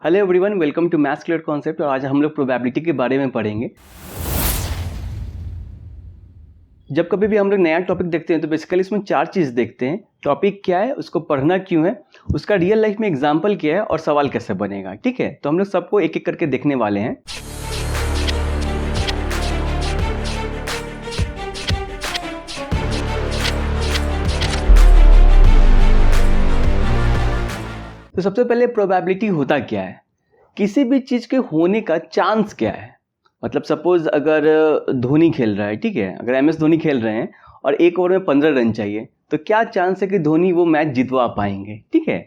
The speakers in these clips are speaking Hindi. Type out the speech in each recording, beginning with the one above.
Hello everyone, welcome to maths clear concept. और आज हम लोग प्रोबेबिलिटी के बारे में पढ़ेंगे। जब कभी भी हम लोग नया टॉपिक देखते हैं तो बेसिकली इसमें चार चीज़ देखते हैं। टॉपिक क्या है, उसको पढ़ना क्यों है, उसका रियल लाइफ में एग्जाम्पल क्या है और सवाल कैसे बनेगा। ठीक है, तो हम लोग सबको एक एक करके देखने वाले हैं। तो सबसे पहले प्रोबेबिलिटी होता क्या है, किसी भी चीज़ के होने का चांस क्या है। मतलब सपोज अगर धोनी खेल रहा है, ठीक है, अगर MS धोनी खेल रहे हैं और एक ओवर में 15 रन चाहिए, तो क्या चांस है कि धोनी वो मैच जितवा पाएंगे। ठीक है,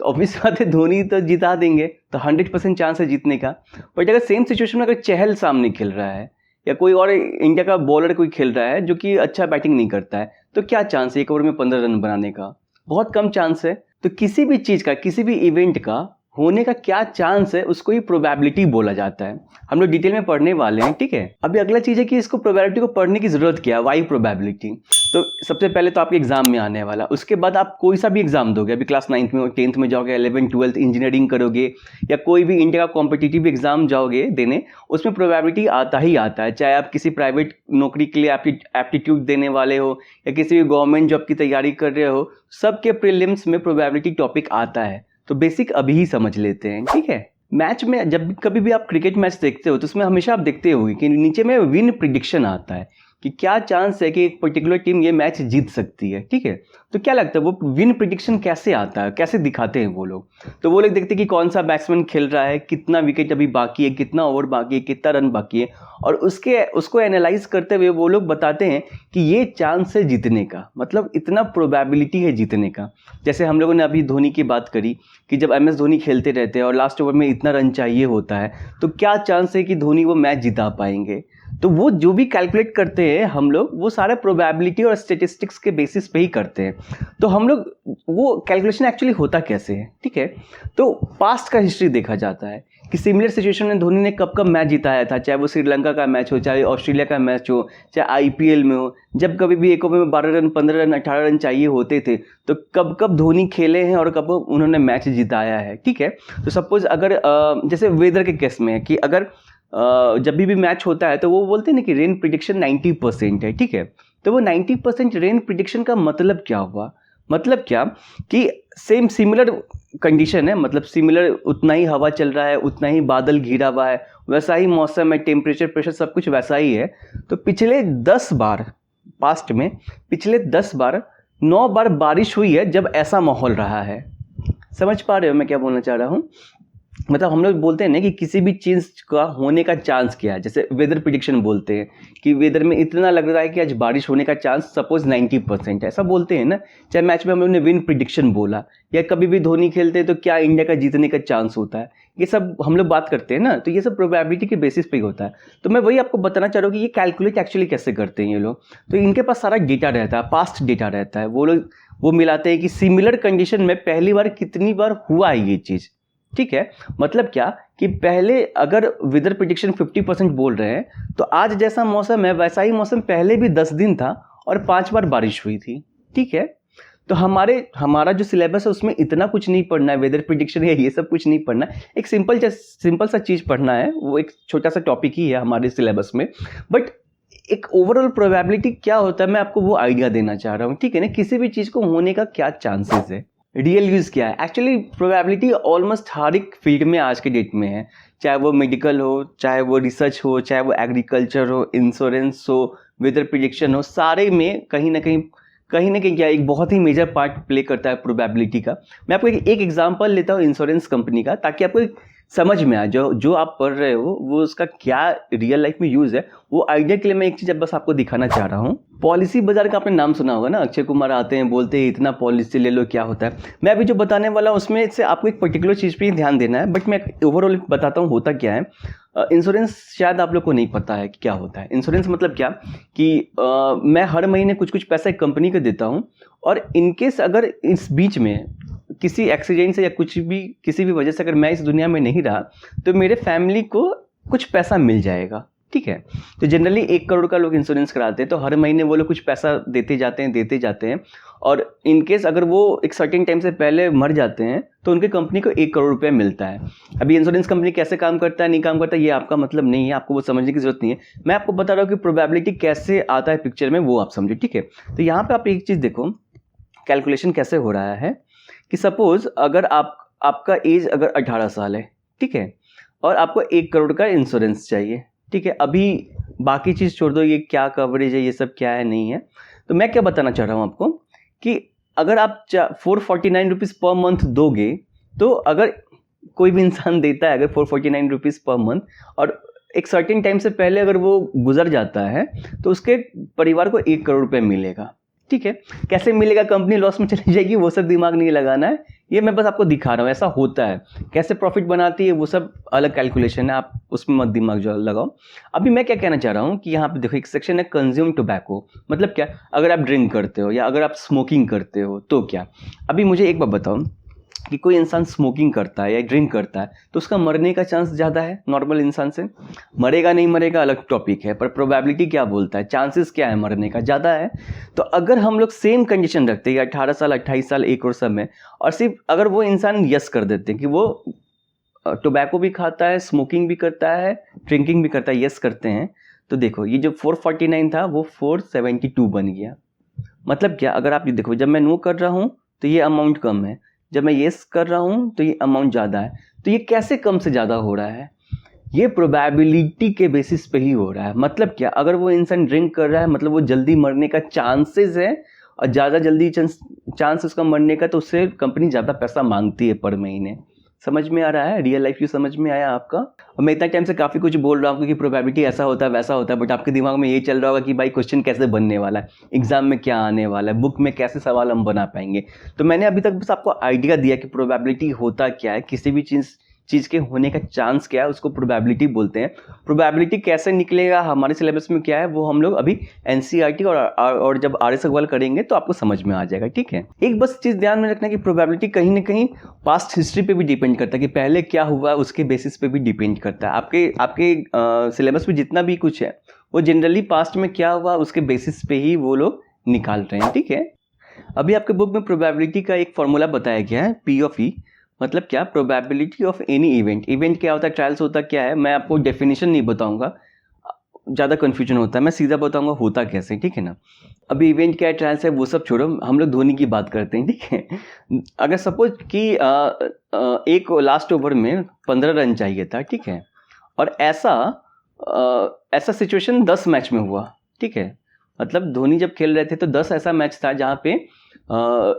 तो ऑब्वियस बात है धोनी तो जिता देंगे, तो 100% चांस है जीतने का। बट अगर सेम सिचुएशन में अगर चहल सामने खेल रहा है या कोई और इंडिया का बॉलर कोई खेल रहा है जो कि अच्छा बैटिंग नहीं करता है, तो क्या चांस है एक ओवर में 15 रन बनाने का? बहुत कम चांस है। तो किसी भी चीज़ का, किसी भी इवेंट का होने का क्या चांस है, उसको ही प्रोबेबिलिटी बोला जाता है। हम लोग डिटेल में पढ़ने वाले हैं। ठीक है, अभी अगला चीज़ है कि इसको प्रोबेबिलिटी को पढ़ने की ज़रूरत क्या है, वाई प्रोबेबिलिटी। तो सबसे पहले तो आपके एग्जाम में आने वाला, उसके बाद आप कोई सा भी एग्जाम दोगे, अभी क्लास 9th में 10th में जाओगे, 11th 12th इंजीनियरिंग करोगे या कोई भी इंडिया का कॉम्पिटिटिव एग्जाम जाओगे देने, उसमें प्रोबेबिलिटी आता ही आता है। चाहे आप किसी प्राइवेट नौकरी के लिए एप्टीट्यूड देने वाले हो या किसी भी गवर्नमेंट जॉब की तैयारी कर रहे हो, सबके प्रीलिम्स में प्रोबेबिलिटी टॉपिक आता है। तो बेसिक अभी ही समझ लेते हैं। ठीक है, मैच में जब कभी भी आप क्रिकेट मैच देखते हो तो उसमें हमेशा आप देखते होंगे कि नीचे में विन प्रिडिक्शन आता है कि क्या चांस है कि एक पर्टिकुलर टीम ये मैच जीत सकती है। ठीक है, तो क्या लगता है वो विन प्रिडिक्शन कैसे आता है, कैसे दिखाते हैं वो लोग? तो वो लोग देखते हैं कि कौन सा बैट्समैन खेल रहा है, कितना विकेट अभी बाकी है, कितना ओवर बाकी है, कितना रन बाकी है, और उसको एनालाइज करते हुए वो लोग बताते हैं कि ये चांस है जीतने का, मतलब इतना प्रोबेबिलिटी है जीतने का। जैसे हम लोगों ने अभी धोनी की बात करी कि जब MS धोनी खेलते रहते हैं और लास्ट ओवर में इतना रन चाहिए होता है, तो क्या चांस है कि धोनी वो मैच जिता पाएंगे। तो वो जो भी कैलकुलेट करते हैं हम लोग, वो सारा प्रोबेबिलिटी और स्टेटिस्टिक्स के बेसिस पे ही करते हैं। तो हम लोग वो कैलकुलेशन एक्चुअली होता कैसे है। ठीक है, तो पास्ट का हिस्ट्री देखा जाता है कि सिमिलर सिचुएशन में धोनी ने कब कब मैच जिताया था, चाहे वो श्रीलंका का मैच हो, चाहे ऑस्ट्रेलिया का मैच हो, चाहे IPL में हो। जब कभी भी एक ओवर में 12 रन 15 रन 18 रन चाहिए होते थे, तो कब कब धोनी खेले हैं और कब उन्होंने मैच जिताया है। ठीक है, तो सपोज अगर जैसे वेदर के केस में है कि अगर जब भी मैच होता है तो वो बोलते हैं ना कि रेन प्रिडिक्शन 90% है। ठीक है, तो वो 90% रेन प्रिडिक्शन का मतलब क्या हुआ? मतलब क्या कि सेम सिमिलर कंडीशन है, मतलब सिमिलर उतना ही हवा चल रहा है, उतना ही बादल घिरा हुआ है, वैसा ही मौसम है, टेम्परेचर प्रेशर सब कुछ वैसा ही है। तो पिछले 10 बार, पास्ट में पिछले 10 बार 9 बार बारिश हुई है जब ऐसा माहौल रहा है। समझ पा रहे हो मैं क्या बोलना चाह रहा हूँ? मतलब हम लोग बोलते हैं ना कि किसी भी चीज़ का होने का चांस क्या है। जैसे वेदर प्रिडिक्शन बोलते हैं कि वेदर में इतना लग रहा है कि आज बारिश होने का चांस सपोज 90% ऐसा बोलते हैं ना। चाहे मैच में हम लोग ने विन प्रिडिक्शन बोला, या कभी भी धोनी खेलते हैं तो क्या इंडिया का जीतने का चांस होता है, ये सब हम लोग बात करते हैं ना। तो ये सब प्रोबेबिलिटी के बेसिस पे ही होता है। तो मैं वही आपको बताना चाह रहा हूँ कि ये कैलकुलेट एक्चुअली कैसे करते हैं ये लोग। तो इनके पास सारा डेटा रहता है, पास्ट डेटा रहता है। वो लोग वो मिलाते हैं कि सिमिलर कंडीशन में पहली बार कितनी बार हुआ है ये चीज़। ठीक है, मतलब क्या कि पहले अगर वेदर प्रिडिक्शन 50% बोल रहे हैं, तो आज जैसा मौसम है वैसा ही मौसम पहले भी 10 दिन था और 5 बार बारिश हुई थी। ठीक है, तो हमारा जो सिलेबस है उसमें इतना कुछ नहीं पढ़ना है, वेदर प्रिडिक्शन है ये सब कुछ नहीं पढ़ना है। एक सिंपल सा चीज़ पढ़ना है, वो एक छोटा सा टॉपिक ही है हमारे सिलेबस में। बट एक ओवरऑल प्रोबेबिलिटी क्या होता है मैं आपको वो आइडिया देना चाह रहा हूँ। ठीक है ना, किसी भी चीज़ को होने का क्या चांसेस है, रियल यूज़ क्या है। एक्चुअली प्रोबेबिलिटी ऑलमोस्ट हर एक फील्ड में आज के डेट में है, चाहे वो मेडिकल हो, चाहे वो रिसर्च हो, चाहे वो एग्रीकल्चर हो, इंश्योरेंस हो, वेदर प्रिडिक्शन हो, सारे में कहीं ना कहीं क्या एक बहुत ही मेजर पार्ट प्ले करता है प्रोबेबिलिटी का। मैं आपको एक एग्जांपल लेता हूँ इंश्योरेंस कंपनी का, ताकि आपको समझ में आए जो आप पढ़ रहे हो वो उसका क्या रियल लाइफ में यूज़ है। वो आइडिया के लिए मैं एक चीज़ बस आपको दिखाना चाह रहा हूँ। पॉलिसी बाजार का आपने नाम सुना होगा ना, अक्षय कुमार आते हैं बोलते हैं इतना पॉलिसी ले लो, क्या होता है। मैं अभी जो बताने वाला हूँ उसमें से आपको एक पर्टिकुलर चीज़ पे ही ध्यान देना है, बट मैं ओवरऑल बताता हूँ होता क्या है। इंश्योरेंस शायद आप लोग को नहीं पता है कि क्या होता है इंश्योरेंस। मतलब क्या कि मैं हर महीने कुछ कुछ पैसा एक कंपनी को देता हूँ, और इनकेस अगर इस बीच में किसी एक्सीडेंट से या किसी भी वजह से अगर मैं इस दुनिया में नहीं रहा, तो मेरे फैमिली को कुछ पैसा मिल जाएगा। ठीक है। तो जनरली 1 करोड़ का लोग इंश्योरेंस कराते हैं, तो हर महीने वो लोग कुछ पैसा देते जाते हैं, और इन केस अगर वो एक सर्टेन टाइम से पहले मर जाते हैं तो उनके कंपनी को 1 करोड़ रुपये मिलता है। अभी इंश्योरेंस कंपनी कैसे काम करता है, नहीं काम करता है, ये आपका मतलब नहीं है, आपको वो समझने की जरूरत नहीं है। मैं आपको बता रहा हूँ कि प्रोबेबिलिटी कैसे आता है पिक्चर में, वो आप समझो, ठीक है। तो यहाँ पे आप एक चीज़ देखो, कैलकुलेशन कैसे हो रहा है कि सपोज अगर आपका एज अगर 18 साल है, ठीक है, और आपको 1 करोड़ का इंश्योरेंस चाहिए, ठीक है। अभी बाकी चीज़ छोड़ दो, ये क्या कवरेज है, ये सब क्या है, नहीं है। तो मैं क्या बताना चाह रहा हूँ आपको कि अगर आप 449 रुपीज़ पर मंथ दोगे, तो अगर कोई भी इंसान देता है अगर 449 रुपीज़ पर मंथ, और एक सर्टेन टाइम से पहले अगर वो गुजर जाता है, तो उसके परिवार को 1 करोड़ रुपये मिलेगा, ठीक है। कैसे मिलेगा, कंपनी लॉस में चली जाएगी, वो सब दिमाग नहीं लगाना है, ये मैं बस आपको दिखा रहा हूँ ऐसा होता है। कैसे प्रॉफिट बनाती है वो सब अलग कैलकुलेशन है, आप उसमें मत दिमाग जो लगाओ। अभी मैं क्या कहना चाह रहा हूँ कि यहाँ पे देखो एक सेक्शन है कंज्यूम टोबैको, मतलब क्या, अगर आप ड्रिंक करते हो या अगर आप स्मोकिंग करते हो तो क्या। अभी मुझे एक बात बताओ कि कोई इंसान स्मोकिंग करता है या ड्रिंक करता है तो उसका मरने का चांस ज़्यादा है नॉर्मल इंसान से। मरेगा नहीं मरेगा अलग टॉपिक है, पर प्रोबेबिलिटी क्या बोलता है, चांसेस क्या है मरने का, ज़्यादा है। तो अगर हम लोग सेम कंडीशन रखते हैं 18 साल 28 साल 1 और सब में, और सिर्फ अगर वो इंसान यस कर देते हैं कि वो टोबैको भी खाता है, स्मोकिंग भी करता है, ड्रिंकिंग भी करता है, यस करते हैं, तो देखो ये जो 449 था वो 472 बन गया। मतलब क्या, अगर आप ये देखो, जब मैं नो कर रहा हूँ तो ये अमाउंट कम है, जब मैं येस कर रहा हूँ तो ये अमाउंट ज़्यादा है। तो ये कैसे कम से ज़्यादा हो रहा है, ये प्रोबेबिलिटी के बेसिस पे ही हो रहा है। मतलब क्या, अगर वो इंसान ड्रिंक कर रहा है मतलब वो जल्दी मरने का चांसेस है, और ज़्यादा जल्दी चांस उसका मरने का, तो उससे कंपनी ज़्यादा पैसा मांगती है पर महीने। समझ में आ रहा है, रियल लाइफ यू समझ में आया आपका। और मैं इतना टाइम से काफ़ी कुछ बोल रहा हूँ कि प्रोबेबिलिटी ऐसा होता है वैसा होता है, बट आपके दिमाग में ये चल रहा होगा कि भाई क्वेश्चन कैसे बनने वाला है, एग्जाम में क्या आने वाला है, बुक में कैसे सवाल हम बना पाएंगे। तो मैंने अभी तक बस आपको आइडिया दिया कि प्रोबेबिलिटी होता क्या है, किसी भी चीज़ के होने का चांस क्या है, उसको प्रोबेबिलिटी बोलते हैं। प्रोबेबिलिटी कैसे निकलेगा, हमारे सिलेबस में क्या है, वो हम लोग अभी एनसीईआरटी और जब आरएस अग्रवाल करेंगे तो आपको समझ में आ जाएगा, ठीक है। एक बस चीज़ ध्यान में रखना कि प्रोबेबिलिटी कहीं ना कहीं पास्ट हिस्ट्री पे भी डिपेंड करता है, कि पहले क्या हुआ उसके बेसिस पे भी डिपेंड करता है। आपके सिलेबस में जितना भी कुछ है वो जनरली पास्ट में क्या हुआ उसके बेसिस पे ही वो लोग निकाल रहे हैं, ठीक है। अभी आपके बुक में प्रोबेबिलिटी का एक फॉर्मूला बताया गया है, पी ऑफ ई, मतलब क्या, probability of any event. Event क्या होता है, ट्रायल्स होता क्या है, मैं आपको डेफिनेशन नहीं बताऊंगा, ज़्यादा कन्फ्यूजन होता है, मैं सीधा बताऊंगा होता कैसे, ठीक है ना। अभी इवेंट क्या है, ट्रायल्स है, वो सब छोड़ो, हम लोग धोनी की बात करते हैं, ठीक है। अगर सपोज कि एक लास्ट ओवर में 15 रन चाहिए था, ठीक है, और ऐसा सिचुएशन 10 मैच में हुआ, ठीक है। मतलब धोनी जब खेल रहे थे तो 10 ऐसा मैच था जहाँ पे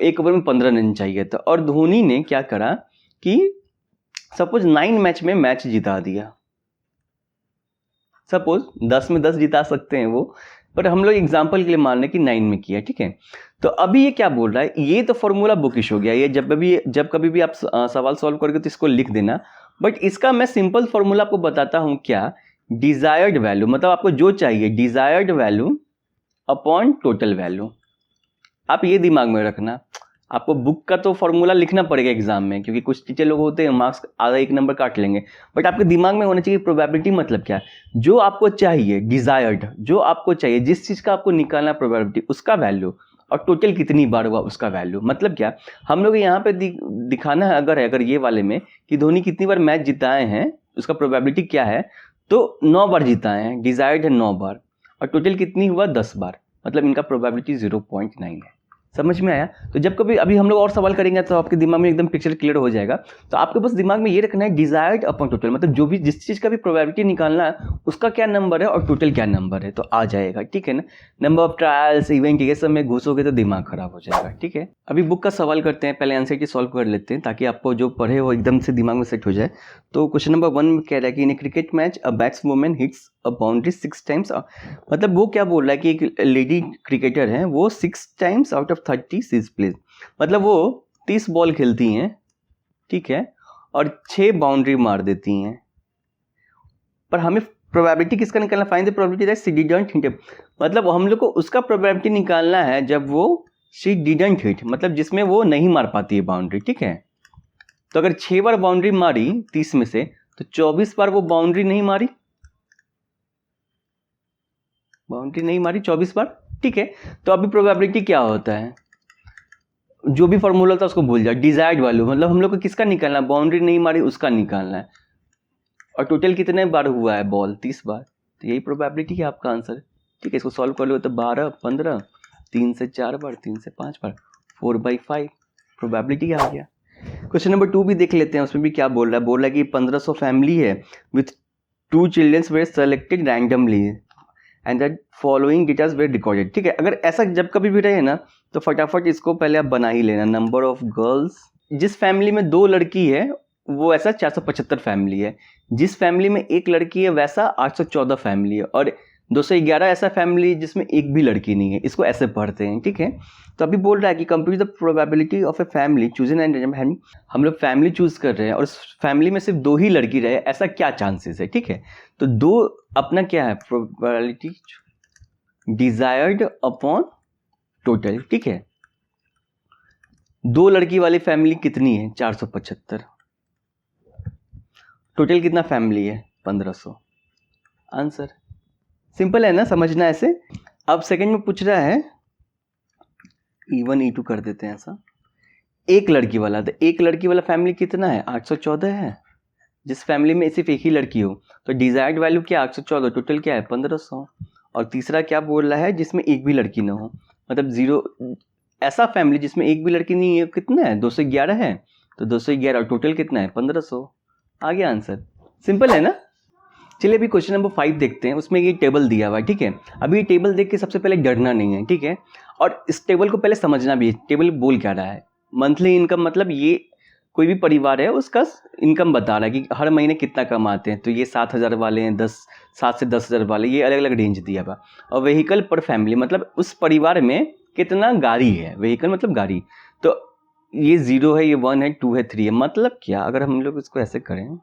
एक ओवर में 15 रन चाहिए था, और धोनी ने क्या करा कि सपोज 9 मैच में मैच जिता दिया। सपोज 10 में 10 जिता सकते हैं वो, पर हम लोग एग्जाम्पल के लिए मान लें कि 9 में किया, ठीक है। तो अभी ये क्या बोल रहा है, ये तो फॉर्मूला बुकिश हो गया, ये जब कभी भी आप सवाल सॉल्व करोगे तो इसको लिख देना। बट इसका मैं सिंपल फॉर्मूला आपको बताता हूँ, क्या, डिजायर्ड वैल्यू, मतलब आपको जो चाहिए desired value upon total value. आप ये दिमाग में रखना, आपको बुक का तो फॉर्मूला लिखना पड़ेगा एग्जाम में, क्योंकि कुछ टीचर लोग होते हैं मार्क्स आधा 1 नंबर काट लेंगे, बट आपके दिमाग में होना चाहिए प्रोबेबिलिटी मतलब क्या है, जो आपको चाहिए डिजायर्ड, जो आपको चाहिए, जिस चीज़ का आपको निकालना प्रोबेबिलिटी, उसका वैल्यू, और टोटल कितनी बार हुआ उसका वैल्यू। मतलब क्या, हम लोग यहाँ पे दिखाना है अगर ये वाले में कि धोनी कितनी बार मैच जिताए हैं, उसका प्रोबेबिलिटी क्या है, तो 9 बार जिताए हैं, डिजायर्ड है 9 बार, और टोटल कितनी हुआ 10 बार, मतलब इनका प्रोबेबिलिटी 0.9 है। समझ में आया। तो जब कभी अभी हम लोग और सवाल करेंगे तो आपके दिमाग में एकदम पिक्चर क्लियर हो जाएगा। तो आपको बस दिमाग में ये रखना है डिजायर्ड अपॉन टोटल, मतलब जो भी जिस चीज़ का भी प्रोबेबिलिटी निकालना है उसका क्या नंबर है और टोटल क्या नंबर है, तो आ जाएगा, ठीक है ना। नंबर ऑफ ट्रायल्स इवेंट ये सब में घुसोगे तो दिमाग खराब हो जाएगा, ठीक है। अभी बुक का सवाल करते हैं, पहले एनसीईआरटी सॉल्व कर लेते हैं ताकि आपको जो पढ़े वो एकदम से दिमाग में सेट हो जाए। तो क्वेश्चन नंबर 1 में कह रहा है कि in a cricket match a batswoman hits a boundary 6 times, मतलब वो क्या बोल रहा है कि एक लेडी क्रिकेटर है, वो 6 times out of 30 sees plays, मतलब वो 30 बॉल खेलती हैं, ठीक है, और 6 बाउंड्री मार देती हैं। पर हमें प्रोबेबिलिटी किसका निकालना, find the probability that she didn't hit, मतलब हम लोग को उसका प्रोबेबिलिटी निकालना है जब वो शी डिडंट हिट, मतलब जिसमें वो नहीं मार पाती है बाउंड्री, ठीक है। तो अगर 6 बार बाउंड्री मारी 30 में से, तो 24 बार वो बाउंड्री नहीं मारी, बाउंड्री नहीं मारी 24 बार, ठीक है। तो अभी प्रोबेबिलिटी क्या होता है, जो भी फॉर्मूला था उसको भूल जाओ, डिजायर्ड वैल्यू, मतलब हम लोग को किसका निकालना है, बाउंड्री नहीं मारी उसका निकालना है। और टोटल कितने बार हुआ है बॉल, 30 बार, तो यही प्रोबेबिलिटी है आपका आंसर, ठीक है। इसको सॉल्व कर लो तो 12, 15, 3 से 4 बार, 3 से 5 बार, 4/5 प्रोबेबिलिटी आ गया। क्वेश्चन नंबर 2 भी देख लेते हैं, उसमें भी क्या बोल रहा है, बोल रहा है कि 1500 फैमिली है with 2 childrens were selected randomly and that following details were recorded, ठीक है। अगर ऐसा जब कभी भी रहे ना तो फटाफट इसको पहले आप बना ही लेना। नंबर ऑफ गर्ल्स, जिस फैमिली में 2 लड़की है वो ऐसा 475 फैमिली है, जिस फैमिली में 1 लड़की है वैसा 814 फैमिली है, और 211 ऐसा फैमिली जिसमें 1 भी लड़की नहीं है। इसको ऐसे पढ़ते हैं, ठीक है। तो अभी बोल रहा है कि compute the probability of a family chosen and, हम लोग फैमिली चूज कर रहे हैं और उस फैमिली में सिर्फ 2 ही लड़की रहे, ऐसा क्या चांसेस है, ठीक है। तो 2 अपना क्या है, प्रोबेबिलिटी डिजायर्ड अपॉन टोटल, ठीक है। 2 लड़की वाली फैमिली कितनी है, 475, टोटल कितना फैमिली है, 1500, आंसर सिंपल है ना, समझना ऐसे। अब सेकंड में पूछ रहा है E1 E2 कर देते हैं ऐसा, 1 लड़की वाला, तो 1 लड़की वाला फैमिली कितना है, 814 है, जिस फैमिली में सिर्फ 1 ही लड़की हो तो डिजायर्ड वैल्यू क्या, 814, टोटल क्या है 1500। और तीसरा क्या बोल रहा है, जिसमें 1 भी लड़की ना हो, मतलब 0, ऐसा फैमिली जिसमें 1 भी लड़की नहीं है, कितना है, 211 है, तो 211 और टोटल कितना है 1500, आ गया आंसर, सिंपल है ना। चलिए अभी क्वेश्चन नंबर 5 देखते हैं, उसमें ये टेबल दिया हुआ है, ठीक है। अभी ये टेबल देख के सबसे पहले डरना नहीं है, ठीक है, और इस टेबल को पहले समझना भी है, टेबल बोल क्या रहा है। मंथली इनकम मतलब ये कोई भी परिवार है उसका इनकम बता रहा है कि हर महीने कितना कमाते हैं, तो ये 7,000 वाले हैं, 7 से 10,000 वाले, ये अलग अलग रेंज दिया हुआ। और व्हीकल पर फैमिली मतलब उस परिवार में कितना गाड़ी है, व्हीकल मतलब गाड़ी, तो ये 0 है, ये 1 है, 2 है, 3 है, मतलब क्या, अगर हम लोग इसको ऐसे करें,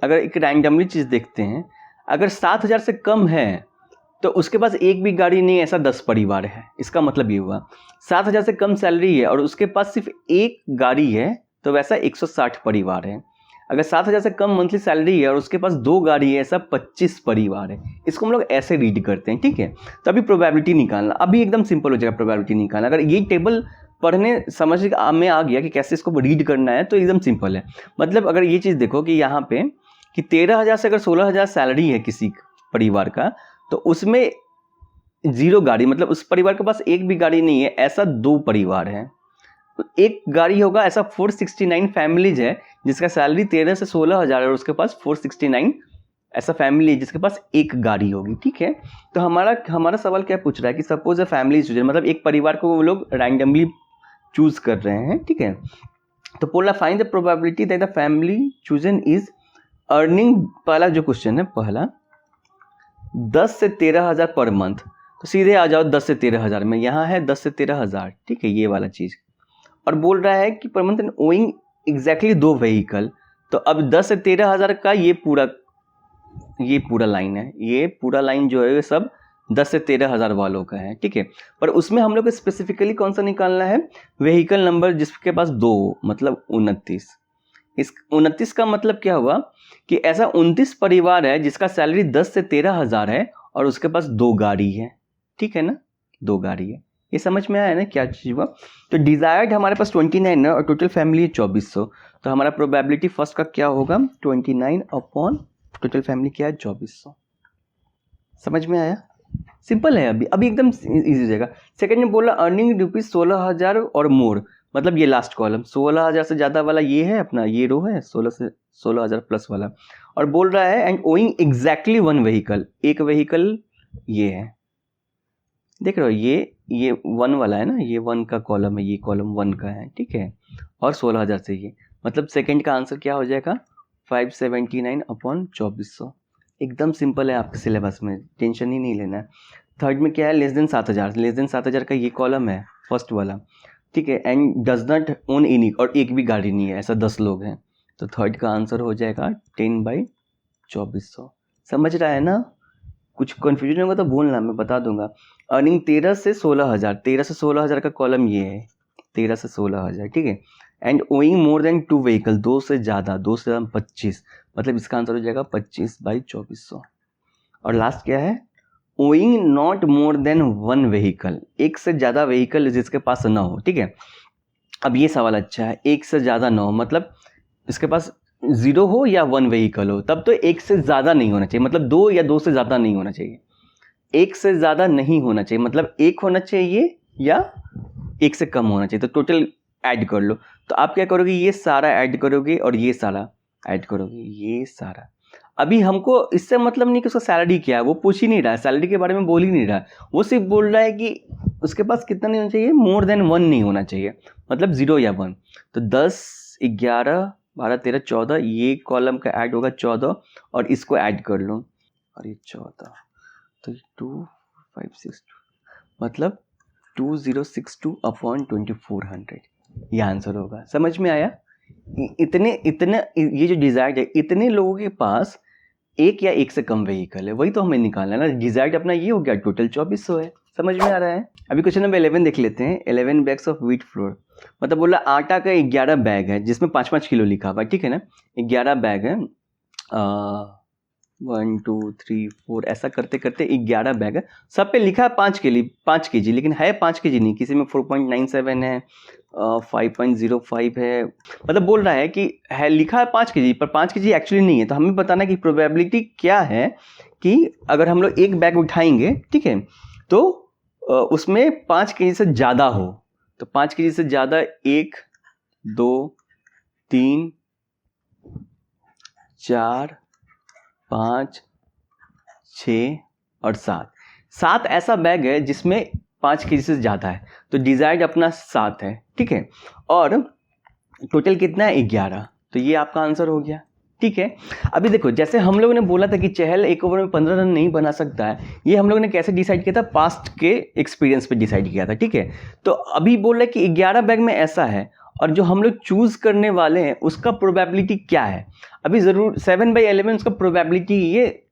अगर एक रैंडमली चीज़ देखते हैं, अगर 7,000 से कम है तो उसके पास 1 भी गाड़ी नहीं है, ऐसा 10 परिवार है, इसका मतलब ये हुआ 7,000 से कम सैलरी है और उसके पास सिर्फ 1 गाड़ी है, तो वैसा 160 परिवार है। अगर 7,000 से कम मंथली सैलरी है और उसके पास 2 गाड़ी है, ऐसा 25 परिवार है। इसको हम लोग ऐसे रीड करते हैं, ठीक है। तो अभी प्रोबेबिलिटी निकालना, अभी एकदम सिंपल हो जाएगा प्रोबेबिलिटी निकालना। अगर ये टेबल पढ़ने समझ में आ गया कि कैसे इसको रीड करना है तो एकदम सिंपल है। मतलब अगर ये चीज़ देखो कि यहाँ पे कि 13,000 से अगर 16,000 सैलरी है किसी परिवार का, तो उसमें 0 गाड़ी, मतलब उस परिवार के पास 1 भी गाड़ी नहीं है, ऐसा 2 परिवार है। तो 1 गाड़ी होगा, ऐसा 469 फैमिलीज है जिसका सैलरी 13 से 16,000 है और उसके पास 469 ऐसा फैमिली है जिसके पास 1 गाड़ी होगी, ठीक है। तो हमारा सवाल क्या पूछ रहा है कि सपोज अ फैमिली चूजन, मतलब एक परिवार को वो लोग रैंडमली चूज कर रहे हैं, ठीक है। तो बोला find the probability that the family chosen is earning, पहला जो क्वेश्चन है पहला 10 से 13,000 पर मंथ, तो सीधे आ जाओ 10 से 13,000 में, यहाँ है 10 से 13,000, ठीक है, ये वाला चीज़। और बोल रहा है कि per month owing exactly 2 vehicle, तो अब 10 से 13,000 का ये पूरा लाइन है, ये पूरा लाइन जो है ये सब 10 से 13,000 वालों का है, ठीक है। पर उसमें हम लोग को स्पेसिफिकली कौन सा निकालना है, व्हीकल नंबर जिसके पास 2, मतलब 29। इस 29 का मतलब क्या हुआ कि ऐसा 29 परिवार है जिसका सैलरी 10 से 13,000 है और उसके पास 2 गाड़ी है, ठीक है ना, 2 गाड़ी है। ये समझ में आया ना क्या चीज़ हुआ। तो डिजायर्ड हमारे पास 29 है और टोटल फैमिली है 2400, तो हमारा प्रोबेबिलिटी फर्स्ट का क्या होगा 29 अपॉन टोटल फैमिली क्या है 2400। समझ में आया, सिंपल है। अभी एकदम इजी हो जाएगा। सेकंड में बोला अर्निंग रुपीज 16,000 और मोर, मतलब ये लास्ट कॉलम 16,000 से ज़्यादा वाला ये है अपना, ये रो है 16,000 प्लस वाला, और बोल रहा है एंड ओइंग एग्जैक्टली 1 व्हीकल, एक व्हीकल ये है, देख रहे हो, ये 1 वाला है ना, ये 1 का कॉलम है, ये कॉलम 1 का है, ठीक है, और 16,000 से ये, मतलब सेकंड का आंसर क्या हो जाएगा 579 अपॉन 2400। एकदम सिंपल है, आपके सिलेबस में टेंशन ही नहीं लेना है। थर्ड में क्या है, लेस देन 7,000, लेस देन 7,000 का ये कॉलम है फर्स्ट वाला, ठीक है, and does not own any, और 1 भी गाड़ी नहीं है, ऐसा 10 लोग हैं, तो थर्ड का आंसर हो जाएगा 10/2400। समझ रहा है ना, कुछ कन्फ्यूजन होगा तो बोलना, मैं बता दूंगा। अर्निंग 13 से 16,000, 13 से 16,000 का कॉलम ये है, 13 से 16,000, ठीक है, and owing more than 2 vehicle, 2 से ज़्यादा, 2 से 25, मतलब इसका आंसर हो जाएगा 25/2400। और लास्ट क्या है owing not more than one vehicle, एक से ज़्यादा व्हीकल जिसके पास ना हो, ठीक है। अब ये सवाल अच्छा है, एक से ज़्यादा ना हो मतलब इसके पास 0 हो या 1 व्हीकल हो, तब तो एक से ज़्यादा नहीं होना चाहिए, मतलब 2 या 2 से ज़्यादा नहीं होना चाहिए। एक से ज़्यादा नहीं होना चाहिए मतलब एक होना चाहिए या एक से कम होना चाहिए। तो टोटल ऐड कर लो, तो आप क्या करोगे, ये सारा ऐड करोगे और ये सारा ऐड करोगे, ये सारा। अभी हमको इससे मतलब नहीं कि उसका सैलरी क्या है, वो पूछ ही नहीं रहा है, सैलरी के बारे में बोल ही नहीं रहा है, वो सिर्फ बोल रहा है कि उसके पास कितना नहीं होना चाहिए, मोर देन 1 नहीं होना चाहिए, मतलब 0 या 1। तो 10, 11, 12, 13, 14, ये कॉलम का ऐड होगा 14 और इसको ऐड कर लो और ये 14, तो 2562 मतलब 2062/2400, ये आंसर होगा। समझ में आया? इतने इतने ये जो डिजायर्ड है, इतने लोगों के पास एक या एक से कम व्हीकल है, वही तो हमें निकालना है ना। डिजायर्ड अपना ये हो गया, टोटल 2400 है। समझ में आ रहा है? अभी क्वेश्चन नंबर 11 देख लेते हैं। 11 बैग्स ऑफ व्हीट फ्लोर, मतलब बोला आटा का 11 बैग है जिसमें 5-5 किलो लिखा हुआ है, ठीक है ना। 11 बैग है, 1 2 3 4 ऐसा करते करते 11 बैग है, सब पे लिखा है 5 kg, लेकिन है 5 kg नहीं, किसी में 4.97 है, 5.05 है, मतलब बोल रहा है कि है लिखा है 5 kg पर 5 kg एक्चुअली नहीं है। तो हमें बताना कि प्रोबेबिलिटी क्या है कि अगर हम लोग एक बैग उठाएंगे, ठीक है, तो उसमें 5 kg से ज़्यादा हो। तो 5 kg से ज़्यादा 1 2 3 4 5 6 और 7 ऐसा बैग है जिसमें 5 kg से ज़्यादा है। तो डिजायर्ड अपना 7 है, ठीक है, और टोटल कितना है 11, तो ये आपका आंसर हो गया, ठीक है। अभी देखो, जैसे हम लोगों ने बोला था कि चहल एक ओवर में 15 रन नहीं बना सकता है, ये हम लोगों ने कैसे डिसाइड किया था, पास्ट के एक्सपीरियंस पे डिसाइड किया था, ठीक है। तो अभी बोल रहा है कि 11 बैग में ऐसा है, और जो हम लोग चूज करने वाले हैं उसका प्रोबेबिलिटी क्या है। अभी जरूर 7/11 उसका प्रोबेबिलिटी, ये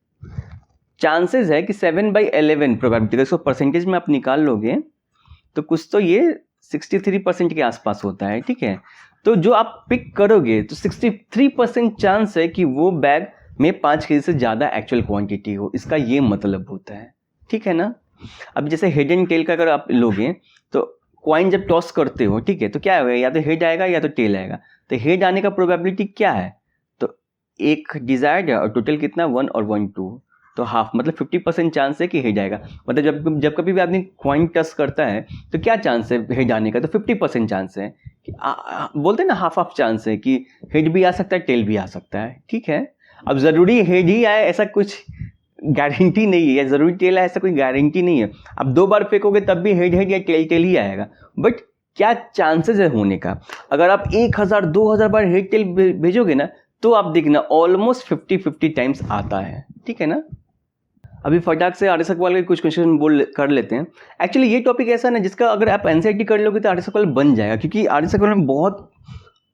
चांसेस है कि 7/11 प्रोबेबिलिटी, इसको परसेंटेज में आप निकाल लोगे तो कुछ तो ये 63% के आसपास होता है, ठीक है। तो जो आप पिक करोगे तो 63% चांस है कि वो बैग में 5 kg से ज़्यादा एक्चुअल क्वांटिटी हो, इसका ये मतलब होता है, ठीक है ना। अब जैसे हेड एंड टेल का अगर आप लोगे तो कॉइन जब टॉस करते हो, ठीक है, तो क्या होगा, या तो हेड आएगा या तो टेल आएगा। तो हेड आने का प्रोबेबिलिटी क्या है, तो एक डिजायर्ड है और टोटल कितना 1 और 1 2, तो हाफ, मतलब 50% चांस है कि हेड आएगा। मतलब जब कभी भी आदमी कॉइन टस करता है तो क्या चांस है हेड आने का, तो 50% चांस है कि बोलते हैं ना, हाफ चांस है कि हेड भी आ सकता है टेल भी आ सकता है, ठीक है। अब जरूरी हेड ही आए ऐसा कुछ गारंटी नहीं है, या जरूरी टेल आए ऐसा कोई गारंटी नहीं है। अब 2 बार फेंकोगे तब भी हेड हेड या टेल टेल ही आएगा, बट क्या चांसेस है होने का। अगर आप 1000 2000 बार हेड टेल भेजोगे ना, तो आप देखना ऑलमोस्ट 50-50 टाइम्स आता है, ठीक है ना। अभी फटाक से आर्य सकवाल के कुछ क्वेश्चन कर लेते हैं। एक्चुअली ये टॉपिक ऐसा ना जिसका अगर आप एनसीईआरटी कर लोगे तो आर्य सकवाल बन जाएगा, क्योंकि आर्य सकवाल में बहुत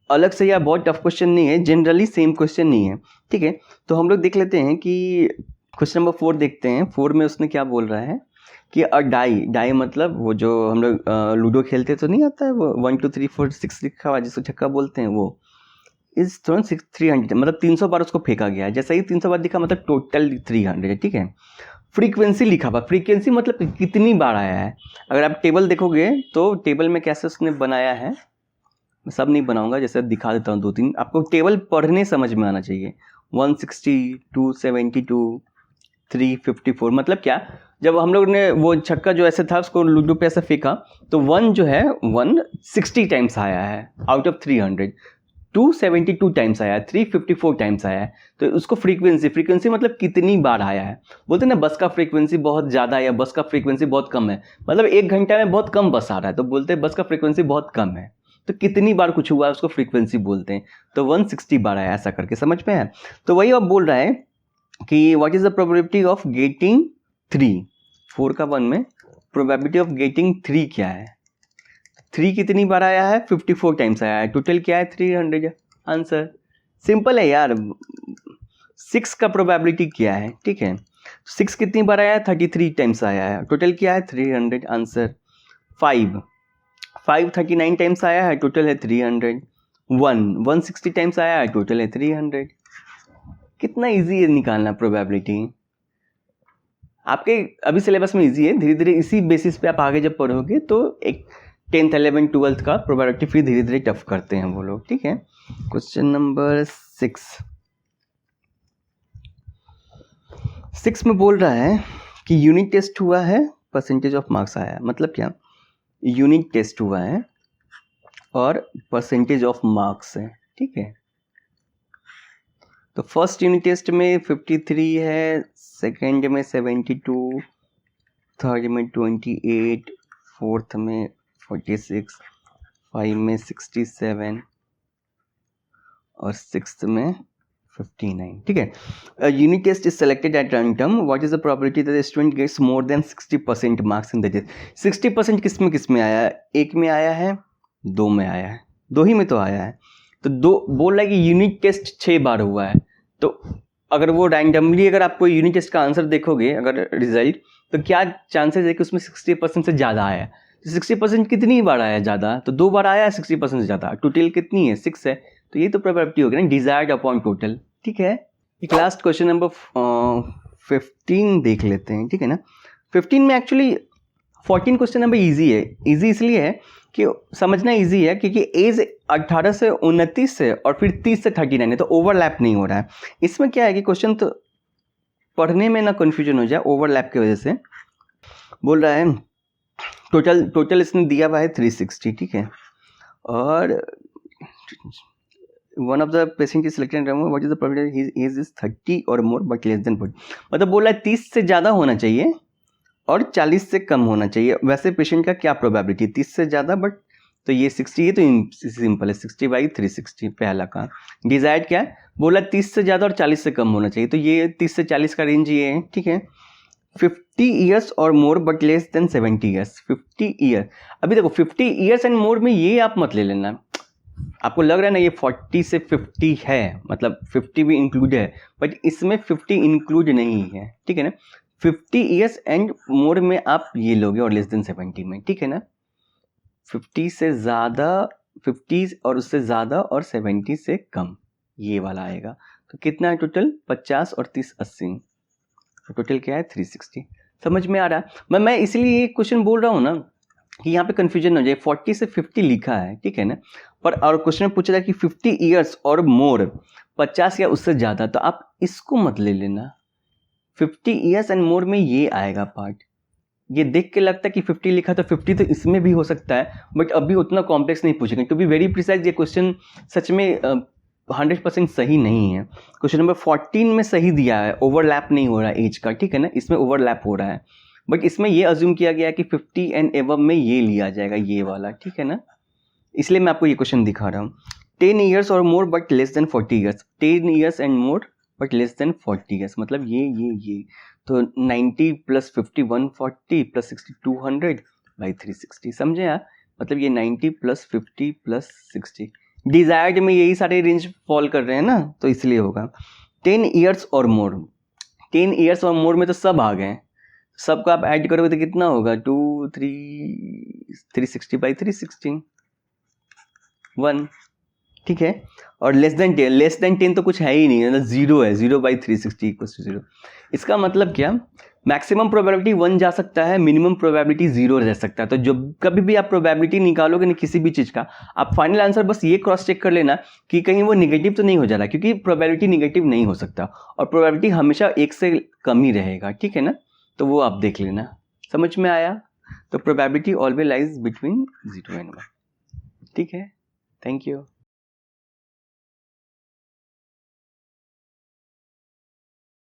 अलग से या बहुत टफ क्वेश्चन नहीं है, जनरली सेम क्वेश्चन नहीं है, ठीक है। तो हम लोग देख लेते हैं कि क्वेश्चन नंबर 4 देखते हैं। 4 में उसने क्या बोल रहा है कि डाई मतलब वो जो हम लोग लूडो खेलते तो नहीं आता है, वो 1 2 3 4 6 लिखा हुआ जिसको छक्का बोलते हैं, वो इज थ्रोन 300, मतलब 300 बार उसको फेंका गया है। जैसे ही 300 बार दिखा मतलब टोटल 300 है, ठीक है। फ्रीक्वेंसी लिखा हुआ, फ्रीक्वेंसी मतलब कितनी बार आया है। अगर आप टेबल देखोगे तो टेबल में कैसे उसने बनाया है, मैं सब नहीं बनाऊंगा, जैसे दिखा देता हूँ 2-3, आपको टेबल पढ़ने समझ में आना चाहिए। 160, 272, 354, मतलब क्या, जब हम लोग ने वो छक्का जो ऐसे था उसको लूडो पे ऐसे फेंका तो 1 जो है 160 टाइम्स आया है आउट ऑफ 300, 272 टाइम्स आया है, 354 टाइम्स आया है। तो उसको फ्रीक्वेंसी मतलब कितनी बार आया है। बोलते हैं ना बस का फ्रीक्वेंसी बहुत ज़्यादा है या बस का फ्रीक्वेंसी बहुत कम है, मतलब 1 घंटा में बहुत कम बस आ रहा है, तो बोलते हैं बस का फ्रीक्वेंसी बहुत कम है। तो कितनी बार कुछ हुआ है उसको फ्रीक्वेंसी बोलते हैं। तो 160 बार आया, ऐसा करके समझ में है। तो वही अब बोल रहा है कि what is the probability of getting 3, 4 का 1 में प्रोबेबिलिटी ऑफ गेटिंग 3 क्या है। 3 कितनी बार आया है, 54 टाइम्स आया है, टोटल क्या है 300। आंसर सिंपल है यार। 6 का प्रोबेबिलिटी क्या है, ठीक है, 6 कितनी बार आया है, 33 टाइम्स आया है, टोटल क्या है 300। आंसर 5 39 टाइम्स आया है, टोटल है 300। 160 टाइम्स आया है, टोटल है 300। कितना इजी है निकालना प्रोबेबिलिटी। आपके अभी सिलेबस में इजी है, धीरे धीरे इसी बेसिस पे आप आगे जब पढ़ोगे तो एक 10th 11th 12th का प्रोबेबिलिटी फिर धीरे धीरे टफ करते हैं वो लोग, ठीक है। क्वेश्चन नंबर 6 में बोल रहा है कि यूनिट टेस्ट हुआ है, परसेंटेज ऑफ मार्क्स आया। मतलब क्या, यूनिट टेस्ट हुआ है और परसेंटेज ऑफ मार्क्स है, ठीक है। तो फर्स्ट यूनिट टेस्ट में 53 है, सेकेंड में 72, थर्ड में 28, फोर्थ में 46, 5 में 67 और सिक्स्थ में 59, ठीक है। Unit test is selected at random, what is the probability that the student gets more than 60% marks in the test. 60% किस में आया है? एक में आया है, दो में आया है, दो ही में तो आया है। तो दो बोल रहा है कि यूनिट टेस्ट 6 बार हुआ है, तो अगर वो रैंडमली अगर आप कोई यूनिट टेस्ट का आंसर देखोगे अगर रिजल्ट, तो क्या चांसेस है कि उसमें 60% से ज़्यादा आया है। 60% कितनी बार आया है ज़्यादा? तो 2 बार आया है 60% से ज़्यादा। टोटल कितनी है? 6 है। तो ये तो प्रोबेबिलिटी हो गई ना, डिजायर्ड अपॉन टोटल, ठीक है। एक लास्ट क्वेश्चन नंबर 15 देख लेते हैं, ठीक है ना। 15 में एक्चुअली 14 क्वेश्चन नंबर ईजी है। ईजी इसलिए है कि समझना ईजी है क्योंकि एज 18 से 29 है और फिर 30 से 39 है, तो ओवरलैप नहीं हो रहा है। इसमें क्या है कि क्वेश्चन तो पढ़ने में ना कन्फ्यूजन हो जाए ओवरलैप की वजह से। बोल रहा है टोटल इसने दिया हुआ है 360, ठीक है। और one of the patient is selected, what is the probability his age is 30 और मोर बट लेस देन 40। मतलब बोल रहा है 30 से ज़्यादा होना चाहिए और 40 से कम होना चाहिए। वैसे पेशेंट का क्या प्रोबेबिलिटी? 30 से ज़्यादा, बट तो ये 60 है, तो सिंपल है 60/360 पहला का। डिजायर्ड क्या है? बोला 30 से ज़्यादा और 40 से कम होना चाहिए, तो ये 30 से 40 का रेंज ये है, ठीक है। 50 ईयर्स और more but less than 70 years. 50 year, अभी देखो 50 ईयर्स एंड मोर में ये आप मत ले लेना। आपको लग रहा है ना ये 40 से 50 है, मतलब 50 भी इंक्लूड है, बट इसमें 50 इंक्लूड नहीं है, ठीक है ना। 50 ईयर्स एंड मोर में आप ये लोगे और लेस देन 70 में, ठीक है ना। 50 से ज़्यादा, 50 और उससे ज़्यादा और 70 से कम, ये वाला आएगा। तो कितना है टोटल? 50 और 30 80, तो टोटल क्या है? 360। समझ में आ रहा है? मैं इसलिए ये क्वेश्चन बोल रहा हूँ ना कि यहाँ पे कंफ्यूजन हो जाए। 40 से 50 लिखा है, ठीक है ना, पर और क्वेश्चन में पूछ रहा है कि 50 ईयर्स और मोर, 50 या उससे ज़्यादा, तो आप इसको मत ले लेना। 50 ईयर्स एंड मोर में ये आएगा पार्ट। ये देख के लगता है कि 50 लिखा तो 50 तो इसमें भी हो सकता है, बट अभी उतना कॉम्प्लेक्स नहीं पूछेंगे। टू बी वेरी प्रिसाइज, ये क्वेश्चन सच में 100% सही नहीं है। क्वेश्चन नंबर 14 में सही दिया है, ओवरलैप नहीं हो रहा है एज का, ठीक है ना। इसमें ओवरलैप हो रहा है, बट इसमें ये अज्यूम किया गया है कि 50 एंड एबव में ये लिया जाएगा, ये वाला, ठीक है ना। इसलिए मैं आपको ये क्वेश्चन दिखा रहा हूँ। 10 ईयर्स और more but less than 40 years. 10 years and more but less than 40 years, मतलब ये तो 90 + 50 140 + 60 200/360, समझे यार। मतलब ये 90 + 50 + 60, डिजायर्ड में यही सारे रेंज फॉल कर रहे हैं ना, तो इसलिए होगा। 10 ईयर्स और मोर, 10 ईयर्स और मोर में तो सब आ गए, सबको आप ऐड करोगे तो कितना होगा? 360/360 1, ठीक है। और लेस देन 10 तो कुछ है ही नहीं, मतलब 0 है, 0/360 = 0। इसका मतलब क्या? मैक्सिमम प्रोबेबिलिटी 1 जा सकता है, मिनिमम प्रोबेबिलिटी 0 रह सकता है। तो जब कभी भी आप प्रोबेबिलिटी निकालोगे ना किसी भी चीज़ का, आप फाइनल आंसर बस ये क्रॉस चेक कर लेना कि कहीं वो निगेटिव तो नहीं हो जा रहा, क्योंकि प्रोबेबिलिटी निगेटिव नहीं हो सकता और प्रोबेबिलिटी हमेशा 1 से कम ही रहेगा, ठीक है ना। तो वो आप देख लेना। समझ में आया? तो probability always lies between 0 and 1, ठीक है। Thank you.